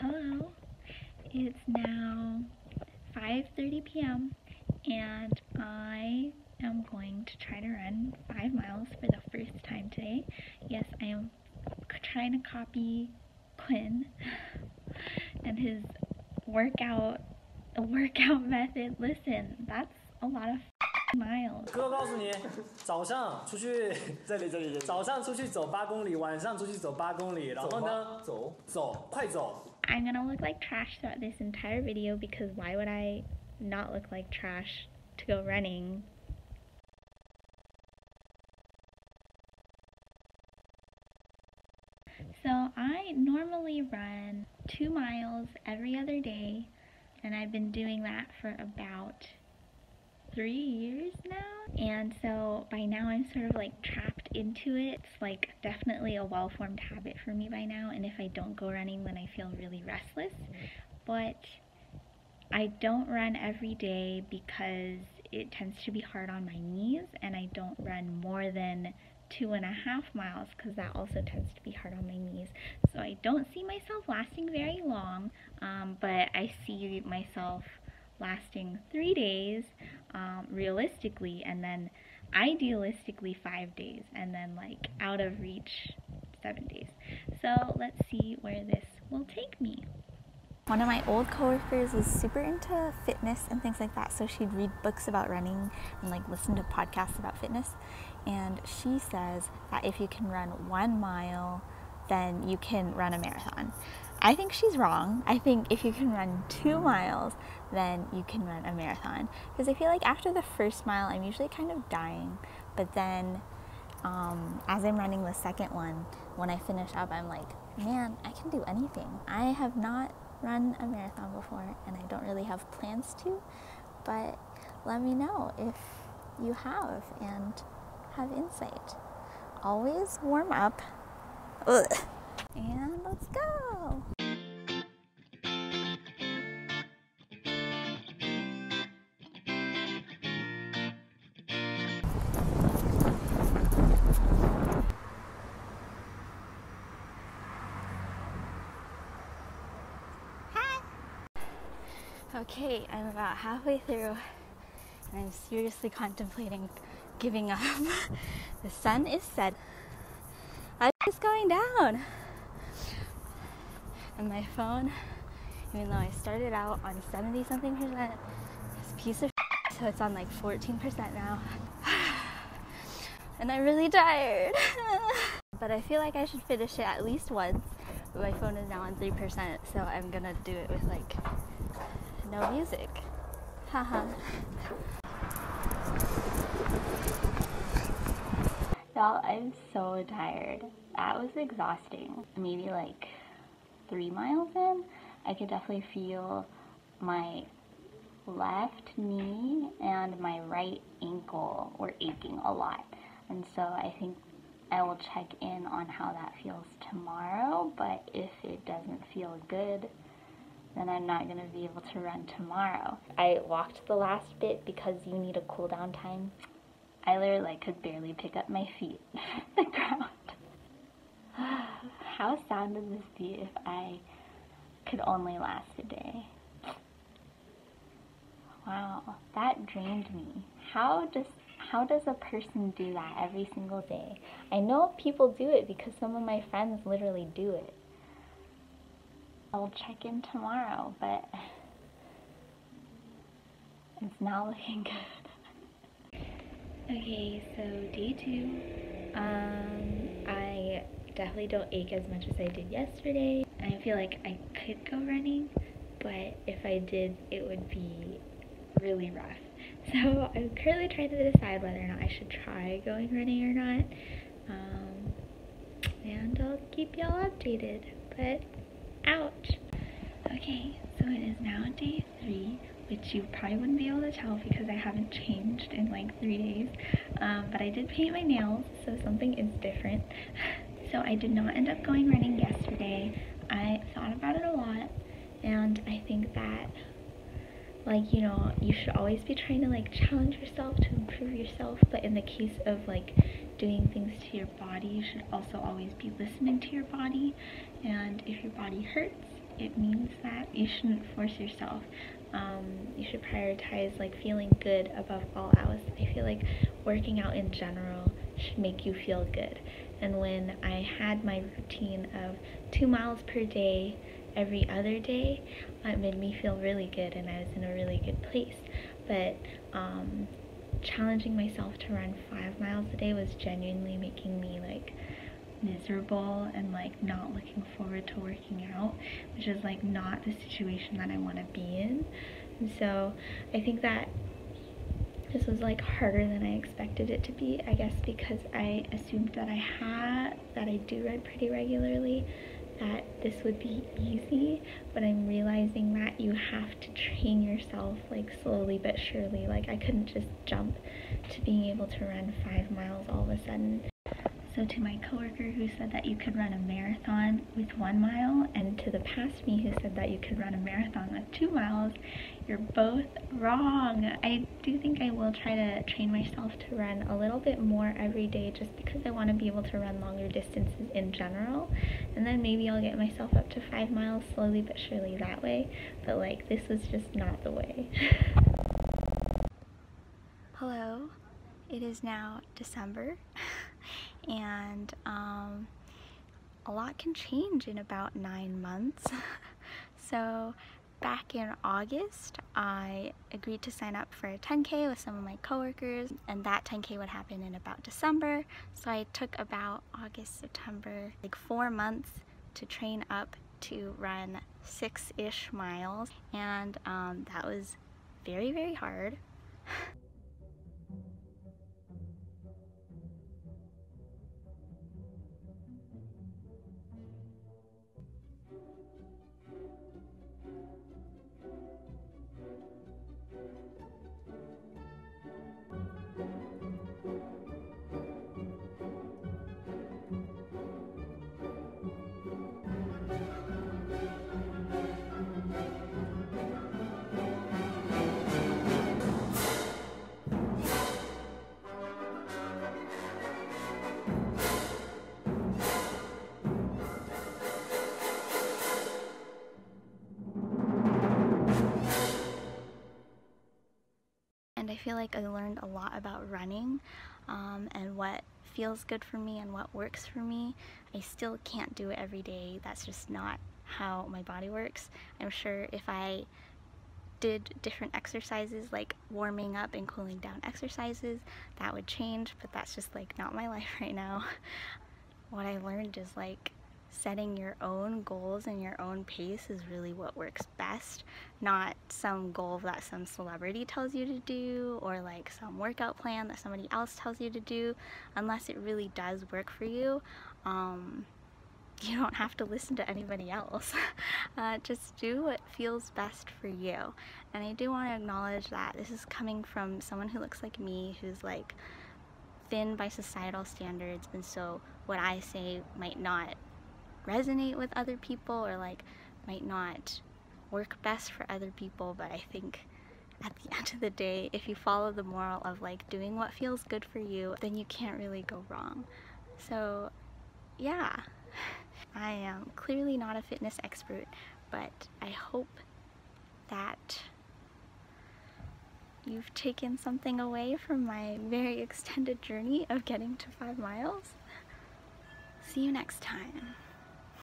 Hello, it's now 5:30 p.m. and I am going to try to run 5 miles for the first time today. Yes, I am trying to copy Quinn and his workout method. Listen, that's a lot of miles. 哥告诉你，早上出去早上出去走8公里，晚上出去走8公里，然后呢，快走。 I'm gonna look like trash throughout this entire video because why would I not look like trash to go running? So I normally run 2 miles every other day, and I've been doing that for about 3 years now, and so by now I'm sort of like trapped into it. It's like definitely a well-formed habit for me by now, and if I don't go running then I feel really restless. But I don't run every day because it tends to be hard on my knees, and I don't run more than 2.5 miles because that also tends to be hard on my knees. So I don't see myself lasting very long, but I see myself lasting 3 days realistically, and then idealistically 5 days, and then like out of reach 7 days. So let's see where this will take me. One of my old coworkers was super into fitness and things like that, so she'd read books about running and like listen to podcasts about fitness, and she says that if you can run 1 mile then you can run a marathon. I think she's wrong. I think if you can run 2 miles then you can run a marathon, because I feel like after the first mile I'm usually kind of dying, but then as I'm running the second one, when I finish up I'm like, man, I can do anything. I have not run a marathon before and I don't really have plans to, but let me know if you have and have insight. Always warm up. Ugh. And let's go. Okay, I'm about halfway through and I'm seriously contemplating giving up. The sun is set. I'm just going down. And my phone, even though I started out on 70-something%, is a piece of shit, so it's on like 14% now. And I'm really tired. But I feel like I should finish it at least once. But my phone is now on 3%, so I'm gonna do it with like no music. Haha. Y'all, I'm so tired. That was exhausting. Maybe like 3 miles in, I could definitely feel my left knee and my right ankle were aching a lot. And so I think I will check in on how that feels tomorrow, but if it doesn't feel good, then I'm not going to be able to run tomorrow. I walked the last bit because you need a cool down time. I literally could barely pick up my feet from the ground. How sad would this be if I could only last a day? Wow, that drained me. How does a person do that every single day? I know people do it because some of my friends literally do it. I'll check in tomorrow, but it's not looking good. Okay, so day 2. I definitely don't ache as much as I did yesterday. I feel like I could go running, but if I did, it would be really rough. So I'm currently trying to decide whether or not I should try going running or not. And I'll keep y'all updated, but ouch. Okay, so it is now day 3, which you probably wouldn't be able to tell because I haven't changed in like 3 days, but I did paint my nails, so something is different. So I did not end up going running yesterday. I thought about it a lot, and I think that, like, you know, you should always be trying to like challenge yourself to improve yourself, but in the case of like doing things to your body, you should also always be listening to your body. And if your body hurts, it means that you shouldn't force yourself. You should prioritize like feeling good above all else. I feel like working out in general should make you feel good. And when I had my routine of 2 miles per day every other day, it made me feel really good and I was in a really good place. But challenging myself to run 5 miles a day was genuinely making me like miserable and like not looking forward to working out, which is like not the situation that I want to be in. And so I think that this was like harder than I expected it to be, I guess because I assumed that I do run pretty regularly, that this would be easy, but I'm realizing that you have to train yourself like slowly but surely. Like I couldn't just jump to being able to run 5 miles all of a sudden. So to my coworker who said that you could run a marathon with 1 mile, and to the past me who said that you could run a marathon with 2 miles, you're both wrong. I do think I will try to train myself to run a little bit more every day just because I want to be able to run longer distances in general. And then maybe I'll get myself up to 5 miles slowly but surely that way. But like, this was just not the way. Hello, it is now December. And a lot can change in about 9 months. So back in August, I agreed to sign up for a 10K with some of my coworkers, and that 10K would happen in about December. So I took about August, September, like 4 months to train up to run 6-ish miles, and that was very, very hard. And I feel like I learned a lot about running and what feels good for me and what works for me. I still can't do it every day. That's just not how my body works. I'm sure if I did different exercises like warming up and cooling down exercises, that would change, but that's just like not my life right now. What I learned is like setting your own goals and your own pace is really what works best, not some goal that some celebrity tells you to do or like some workout plan that somebody else tells you to do. Unless it really does work for you, you don't have to listen to anybody else. Just do what feels best for you. And I do want to acknowledge that this is coming from someone who looks like me, who's like thin by societal standards, and so what I say might not resonate with other people or like might not work best for other people, but I think at the end of the day, if you follow the moral of like doing what feels good for you, then you can't really go wrong. So yeah, I am clearly not a fitness expert, but I hope that you've taken something away from my very extended journey of getting to 5 miles. See you next time.